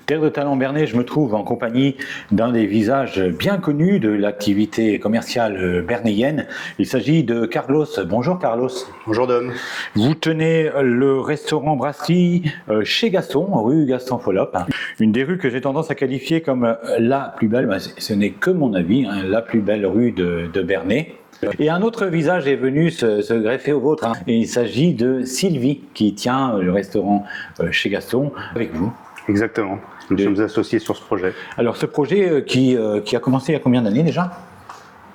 Terre de Talent Bernay, je me trouve en compagnie d'un des visages bien connus de l'activité commerciale bernayenne. Il s'agit de Carlos. Bonjour Carlos. Bonjour Dom. Vous tenez le restaurant Brasserie chez Gaston, rue Gaston Follop. Une des rues que j'ai tendance à qualifier comme la plus belle, ce n'est que mon avis, la plus belle rue de Bernay. Et un autre visage est venu se greffer au vôtre. Et il s'agit de Sylvie qui tient le restaurant chez Gaston avec vous. Exactement. Nous sommes associés sur ce projet. Alors ce projet qui a commencé il y a combien d'années déjà?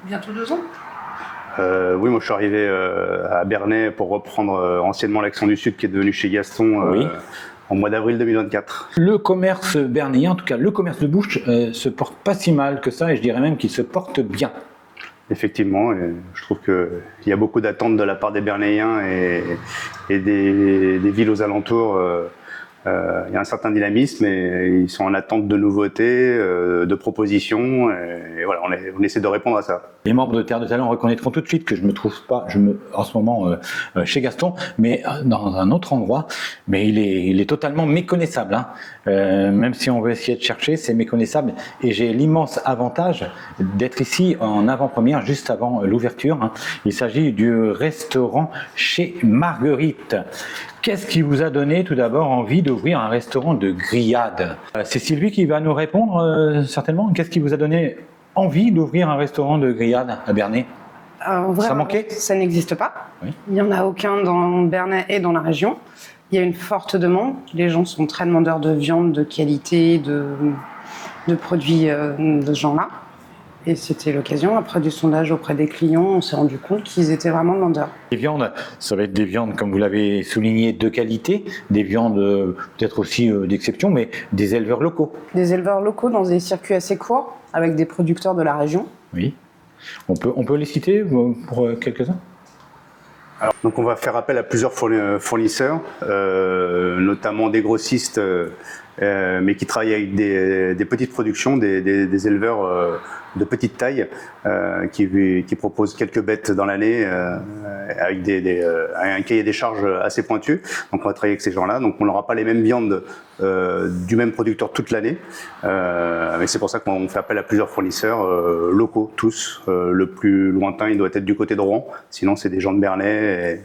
Bientôt 2 ans. Oui, moi je suis arrivé à Bernay pour reprendre anciennement l'Accent du Sud qui est devenu chez Gaston Oui. En mois d'avril 2024. Le commerce bernayen, en tout cas le commerce de bouche, se porte pas si mal que ça et je dirais même qu'il se porte bien. Effectivement, et je trouve qu'il y a beaucoup d'attentes de la part des Bernayens et des villes aux alentours. Il y a un certain dynamisme et ils sont en attente de nouveautés, de propositions et voilà, on essaie de répondre à ça. Les membres de Terre de Talent reconnaîtront tout de suite que je me trouve pas, en ce moment chez Gaston, mais dans un autre endroit. Mais il est totalement méconnaissable. Même si on veut essayer de chercher, c'est méconnaissable. Et j'ai l'immense avantage d'être ici en avant-première, juste avant l'ouverture. Il s'agit du restaurant chez Marguerite. Qu'est-ce qui vous a donné tout d'abord envie d'ouvrir un restaurant de grillades? C'est Sylvie qui va nous répondre certainement. Qu'est-ce qui vous a donné envie d'ouvrir un restaurant de grillades à Bernay? Ça manquait? Ça n'existe pas. Oui. Il n'y en a aucun dans Bernay et dans la région. Il y a une forte demande. Les gens sont très demandeurs de viande, de qualité, de produits de ce genre-là. Et c'était l'occasion, après du sondage auprès des clients, on s'est rendu compte qu'ils étaient vraiment demandeurs. Les viandes, ça va être des viandes, comme vous l'avez souligné, de qualité, des viandes peut-être aussi d'exception, mais des éleveurs locaux. Des éleveurs locaux dans des circuits assez courts, avec des producteurs de la région. Oui. On peut les citer pour quelques-uns? Alors, donc on va faire appel à plusieurs fournisseurs, notamment des grossistes, mais qui travaillent avec des petites productions, des éleveurs de petite taille, qui proposent quelques bêtes dans l'année avec un cahier des charges assez pointu. Donc on va travailler avec ces gens-là. Donc on n'aura pas les mêmes viandes du même producteur toute l'année, mais c'est pour ça qu'on fait appel à plusieurs fournisseurs locaux, tous. Le plus lointain, il doit être du côté de Rouen. Sinon, c'est des gens de Bernay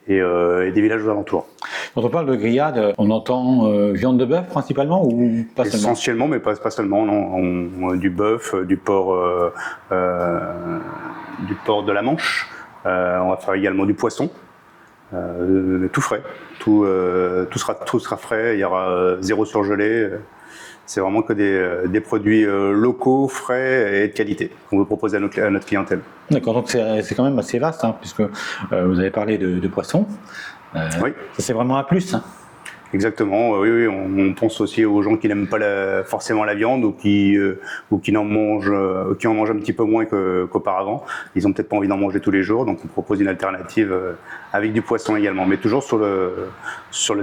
et des villages aux alentours. Quand on parle de grillade, on entend viande de bœuf principalement ou pas seulement? Essentiellement, mais pas seulement. Non. Du bœuf, du porc de la Manche. On va faire également du poisson, tout frais. Tout sera frais. Il y aura zéro surgelé. C'est vraiment que des produits locaux, frais et de qualité qu'on veut proposer à notre clientèle. D'accord, donc c'est quand même assez vaste, puisque vous avez parlé de poisson. Oui. Ça c'est vraiment un plus. Exactement, oui, on pense aussi aux gens qui n'aiment pas forcément la viande ou qui en mangent un petit peu moins qu'auparavant. Ils ont peut-être pas envie d'en manger tous les jours, donc on propose une alternative avec du poisson également, mais toujours sur le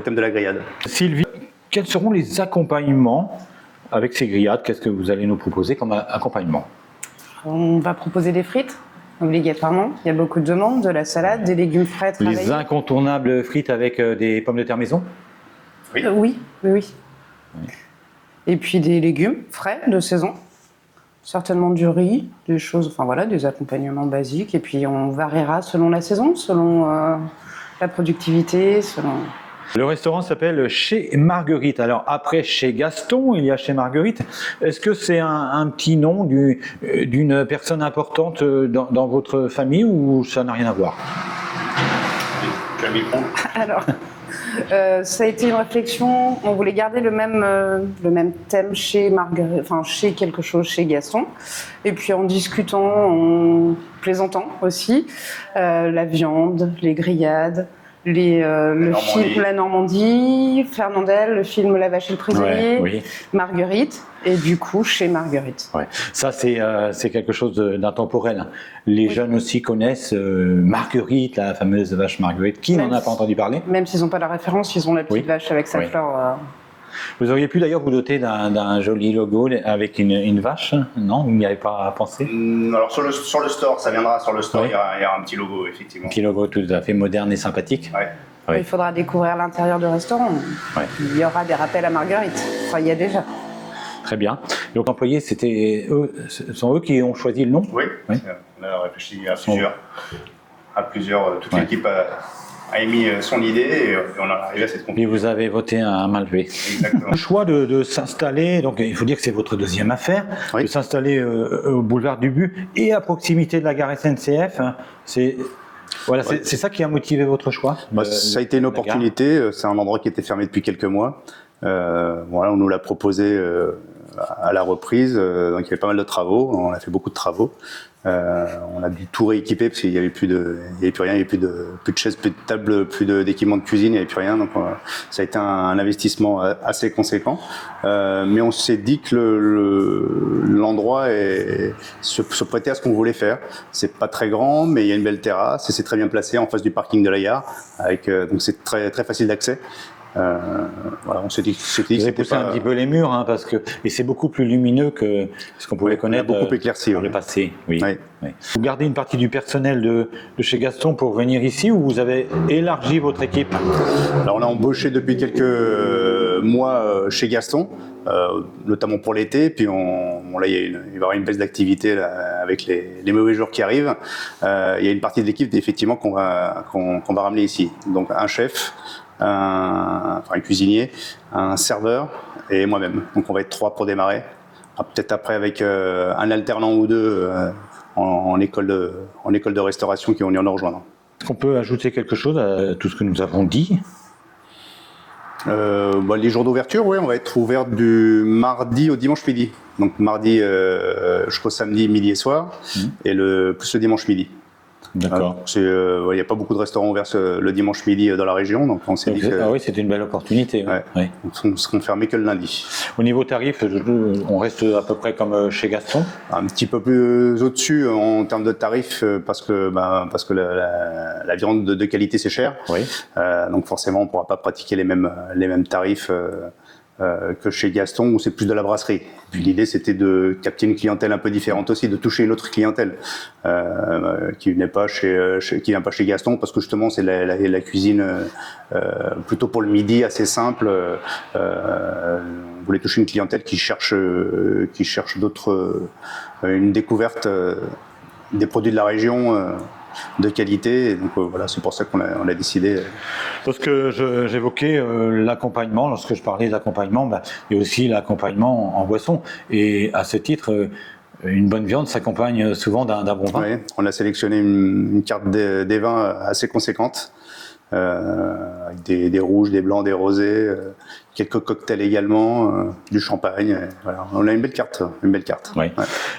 thème de la grillade. Sylvie, quels seront les accompagnements avec ces grillades? Qu'est-ce que vous allez nous proposer comme accompagnement? On va proposer des frites, obligatoirement. Il y a beaucoup de demandes, de la salade, des légumes frais travaillés. Les incontournables frites avec des pommes de terre maison? Oui. Et puis des légumes frais de saison, certainement du riz, des accompagnements basiques. Et puis on variera selon la saison, selon la productivité, selon... Le restaurant s'appelle Chez Marguerite. Alors après Chez Gaston, il y a Chez Marguerite. Est-ce que c'est un petit nom d'une personne importante dans votre famille ou ça n'a rien à voir? Alors, ça a été une réflexion. On voulait garder le même thème chez Marguerite, chez quelque chose chez Gaston. Et puis en discutant, en plaisantant aussi, la viande, les grillades. Le film La Normandie, Fernandel, le film La Vache et le Prisonnier, oui. Marguerite, et du coup chez Marguerite. Ouais. Ça c'est quelque chose d'intemporel. Les jeunes aussi connaissent Marguerite, la fameuse vache Marguerite. Qui n'en a pas entendu parler? Même s'ils n'ont pas la référence, ils ont la petite vache avec sa fleur. Vous auriez pu d'ailleurs vous doter d'un joli logo avec une vache, non? Vous n'y avez pas pensé? Alors sur le store, ça viendra sur le store, il y aura un petit logo effectivement. Un petit logo tout à fait moderne et sympathique. Ouais. Oui. Il faudra découvrir l'intérieur du restaurant. Ouais. Il y aura des rappels à Marguerite. Enfin, il y a déjà. Très bien. Donc employés, c'était eux, ce sont eux qui ont choisi le nom? Oui, Oui. On a réfléchi à plusieurs. Toute Ouais. l'équipe a émis son idée et on est arrivé à cette Et conclusion. vous avez voté à main levée. Exactement. Le choix de s'installer, donc il faut dire que c'est votre deuxième affaire, Oui. de s'installer au boulevard du But et à proximité de la gare SNCF, hein, c'est ça qui a motivé votre choix? Ça a été une de la gare. opportunité. C'est un endroit qui était fermé depuis quelques mois. Voilà, on nous l'a proposé à la reprise. Donc il y avait pas mal de travaux. On a fait beaucoup de travaux. On a dû tout rééquiper parce qu'il n'y avait plus rien, il n'y avait plus de chaises, plus de tables, plus d'équipements de cuisine, il n'y avait plus rien. Donc ça a été un investissement assez conséquent. Mais on s'est dit que l'endroit se prêtait à ce qu'on voulait faire. C'est pas très grand, mais il y a une belle terrasse et c'est très bien placé en face du parking de la gare. Donc c'est très très facile d'accès. Voilà, on s'est dit que Vous c'était avez poussé un petit peu les murs, hein, parce que et c'est beaucoup plus lumineux que ce qu'on pouvait Oui, connaître. on a beaucoup éclairci, dans oui. le passé. Oui. Oui. Oui. Vous gardez une partie du personnel de chez Gaston pour venir ici, ou vous avez élargi votre équipe? Alors on a embauché depuis quelques mois chez Gaston, notamment pour l'été. Puis là, il va y avoir une baisse d'activité là, avec les mauvais jours qui arrivent. Il y a une partie de l'équipe effectivement qu'on va ramener ici. Donc un chef, un cuisinier, un serveur et moi-même. Donc on va être 3 pour démarrer. Peut-être après avec un alternant ou 2 en école de restauration qui vont venir nous rejoindre. Est-ce qu'on peut ajouter quelque chose à tout ce que nous avons dit? Les jours d'ouverture, oui, on va être ouvert du mardi au dimanche midi. Donc mardi jusqu'au samedi midi et soir, et plus le dimanche midi. D'accord. Il n'y a pas beaucoup de restaurants ouverts le dimanche midi dans la région, donc on s'est dit que Ah oui, c'était une belle opportunité. ouais. Oui. On ne seront fermés que le lundi. Au niveau tarif, on reste à peu près comme chez Gaston. Un petit peu plus au-dessus en termes de tarifs parce que la viande de qualité c'est cher. Oui. Donc forcément on ne pourra pas pratiquer les mêmes tarifs que chez Gaston où c'est plus de la brasserie. Puis l'idée c'était de capter une clientèle un peu différente aussi, de toucher une autre clientèle qui vient pas chez Gaston parce que justement c'est la cuisine plutôt pour le midi assez simple. On voulait toucher une clientèle qui cherche une découverte des produits de la région. De qualité, et donc voilà, c'est pour ça qu'on a décidé. Lorsque j'évoquais l'accompagnement, lorsque je parlais d'accompagnement, il y a aussi l'accompagnement en boisson. Et à ce titre, une bonne viande s'accompagne souvent d'un bon vin. Oui, on a sélectionné une carte des vins assez conséquente, avec des rouges, des blancs, des rosés, quelques cocktails également, du champagne. Voilà. On a une belle carte. Oui. Ouais.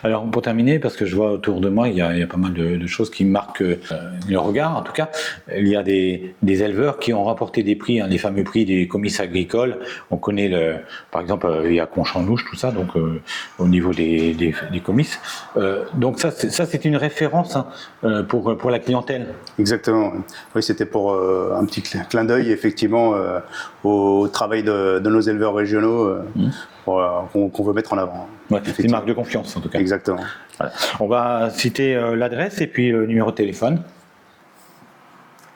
Alors pour terminer, parce que je vois autour de moi, il y a pas mal de choses qui marquent le regard. En tout cas, il y a des éleveurs qui ont remporté des prix, les fameux prix des comices agricoles. On connaît par exemple, il y a Conchamlouche, tout ça, donc au niveau des comices. Donc ça c'est une référence pour la clientèle. Exactement. Oui, c'était pour un petit clin d'œil effectivement au travail de nos éleveurs régionaux qu'on veut mettre en avant. Ouais, c'est une marque de confiance en tout cas. Exactement. Voilà. On va citer l'adresse et puis le numéro de téléphone.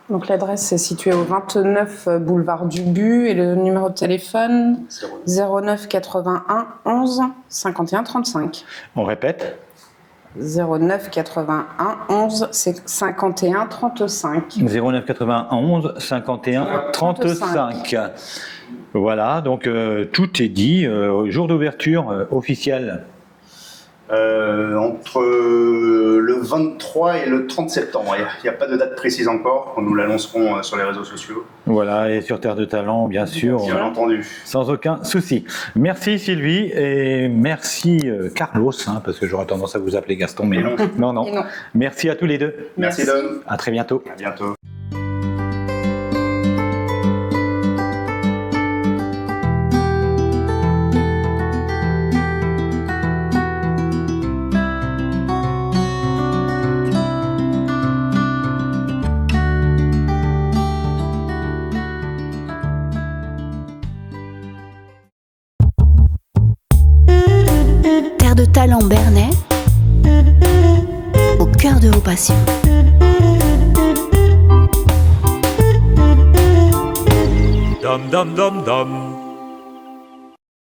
Donc l'adresse est située au 29 boulevard du But et le numéro de téléphone 09 81 11 51 35. On répète. 09 81 11 51 35. 09 91 51 35. Voilà, donc tout est dit. Jour d'ouverture officiel. Entre le 23 et le 30 septembre. Il n'y a pas de date précise encore. Nous l'annoncerons sur les réseaux sociaux. Voilà, et sur Terre de Talent, bien sûr. Bien entendu. Sans aucun souci. Merci Sylvie et merci Carlos, parce que j'aurais tendance à vous appeler Gaston, mais non. Non. Et non. Merci à tous les deux. Merci Dom. À très bientôt. À bientôt. Terre de Talent Bernay, au cœur de vos passions. Dum dum dum dum.